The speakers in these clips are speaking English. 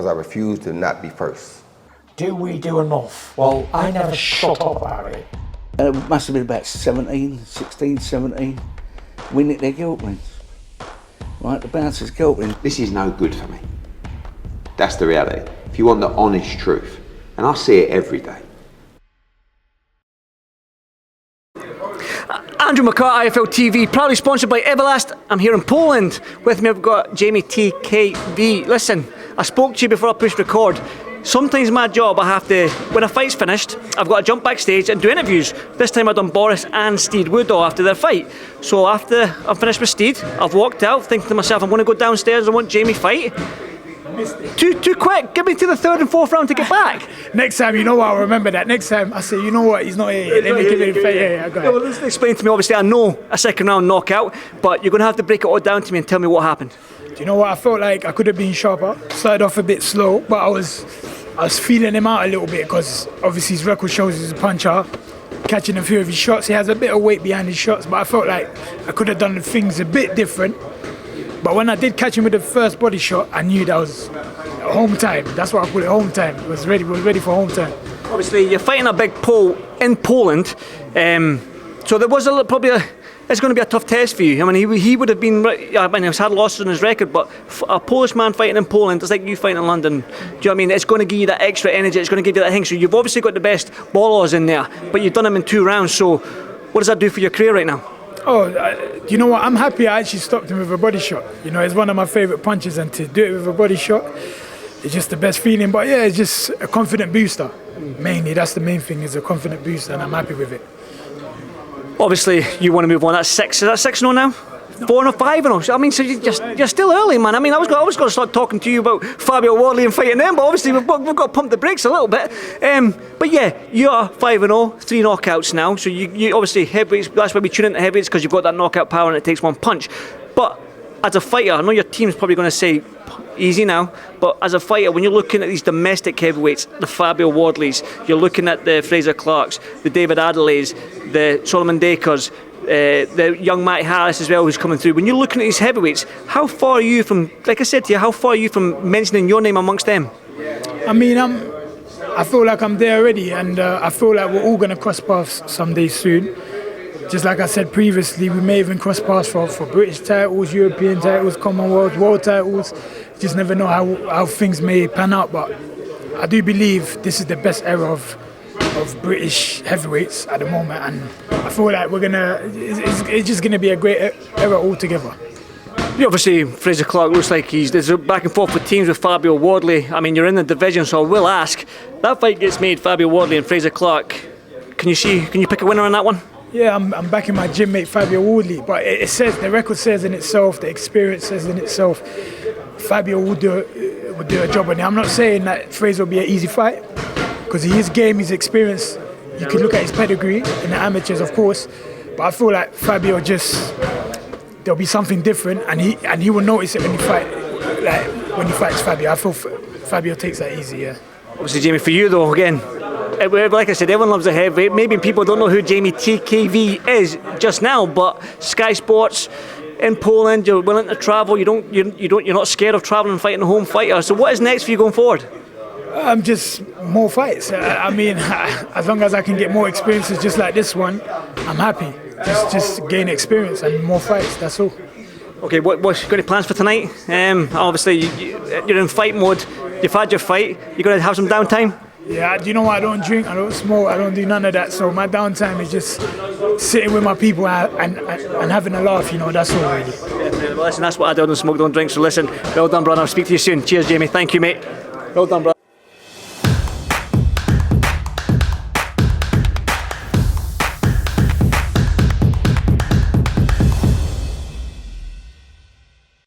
I refuse to not be first. Do we do enough? Well, I never shut up about it. It must have been about 16, 17. We nicked their guilt rings. Right, the bouncer's guilt rings. This is no good for me. That's the reality. If you want the honest truth, and I see it every day. Andrew MccART, IFL TV, proudly sponsored by Everlast. I'm here in Poland. With me I've got Jeamie Tkv. Listen, I spoke to you before I pushed record. Sometimes my job I have to, when a fight's finished, I've got to jump backstage and do interviews. This time I've done Boris and Steed Woodall after their fight. So after I'm finished with Steed, I've walked out thinking to myself, I'm going to go downstairs and want Jeamie fight. Too quick, give me to the third and fourth round to get back. Next time, you know what, I'll remember that. Next time, I say, you know what, he's not here. Let me give him a fight. Yeah, go ahead. Well, listen, explain to me, obviously, I know a second round knockout, but you're going to have to break it all down to me and tell me what happened. Do you know what, I felt like I could have been sharper. Started off a bit slow, but I was feeling him out a little bit because obviously his record shows he's a puncher. Catching a few of his shots, he has a bit of weight behind his shots, but I felt like I could have done things a bit different. But when I did catch him with the first body shot, I knew that was home time. That's what I call it, home time. We was ready for home time. Obviously, you're fighting a big pole in Poland, so there was it's going to be a tough test for you. I mean, he would have been, I mean, he's had losses on his record, but a Polish man fighting in Poland, it's like you fighting in London. Do you know what I mean? It's going to give you that extra energy, it's going to give you that thing. So you've obviously got the best Boloz in there, but you've done him in 2 rounds, so what does that do for your career right now? Oh, you know what? I'm happy I actually stopped him with a body shot. You know, it's one of my favourite punches, and to do it with a body shot, it's just the best feeling. But yeah, it's just a confident booster. Mainly, that's the main thing, is a confident booster, and I'm happy with it. Obviously, you want to move on. That's 6. Is that 6-0 now? 4-0, 5-0. I mean, so you're still early, man. I mean, I was going to start talking to you about Fabio Wardley and fighting them, but obviously we've got to pump the brakes a little bit. But yeah, you are 5-0, 3 knockouts now. So you obviously heavyweights. That's why we tune into heavyweights, because you've got that knockout power and it takes one punch. But as a fighter, I know your team's probably going to say easy now, but as a fighter, when you're looking at these domestic heavyweights, the Fabio Wardleys, you're looking at the Fraser Clarkes, the David Adelaids, the Solomon Dakers, the young Matt Harris as well, who's coming through. When you're looking at these heavyweights, how far are you from, like I said to you, how far are you from mentioning your name amongst them? I mean, I feel like I'm there already, and I feel like we're all going to cross paths someday soon. Just like I said previously, we may even cross paths for British titles, European titles, Commonwealth, world titles. You just never know how things may pan out, but I do believe this is the best era of British heavyweights at the moment, and I feel like it's just gonna be a great era altogether. Yeah, obviously, Fraser Clarke looks like there's a back and forth with teams with Fabio Wardley. I mean, you're in the division, so I will ask. That fight gets made, Fabio Wardley and Fraser Clarke. Can you pick a winner on that one? Yeah, I'm backing my gym mate Fabio Wardley, but it says, the record says in itself, the experience says in itself, Fabio will do a job on it. I'm not saying that Fraser will be an easy fight, because his game, his experience, you can look at his pedigree in the amateurs, of course, but I feel like Fabio there'll be something different, and he will notice it when he fights Fabio. I feel Fabio takes that easy, yeah. Obviously, Jeamie, for you though, again, like I said, everyone loves a heavyweight. Maybe people don't know who Jeamie Tkv is just now, but Sky Sports in Poland, you're willing to travel. You're not scared of traveling and fighting a home fighter. So what is next for you going forward? Just more fights. I mean, as long as I can get more experiences just like this one, I'm happy. Just gain experience and more fights. That's all. Okay, what's got any plans for tonight? Obviously, you're in fight mode. You've had your fight. You're going to have some downtime. Yeah, do you know what? I don't drink, I don't smoke, I don't do none of that. So my downtime is just sitting with my people and having a laugh, you know, that's all really. Yeah, well, listen, that's what I do, don't smoke, don't drink. So listen, well done, brother. I'll speak to you soon. Cheers, Jeamie. Thank you, mate. Well done, brother.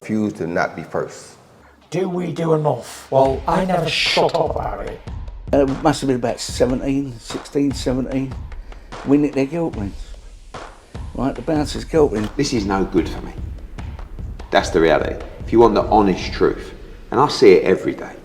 Refuse to not be first. Do we do enough? Well, I never shut up about it. It must have been about 16, 17. We nicked their guilt rings. Right, the bouncer's guilt rings. This is no good for me. That's the reality. If you want the honest truth, and I see it every day.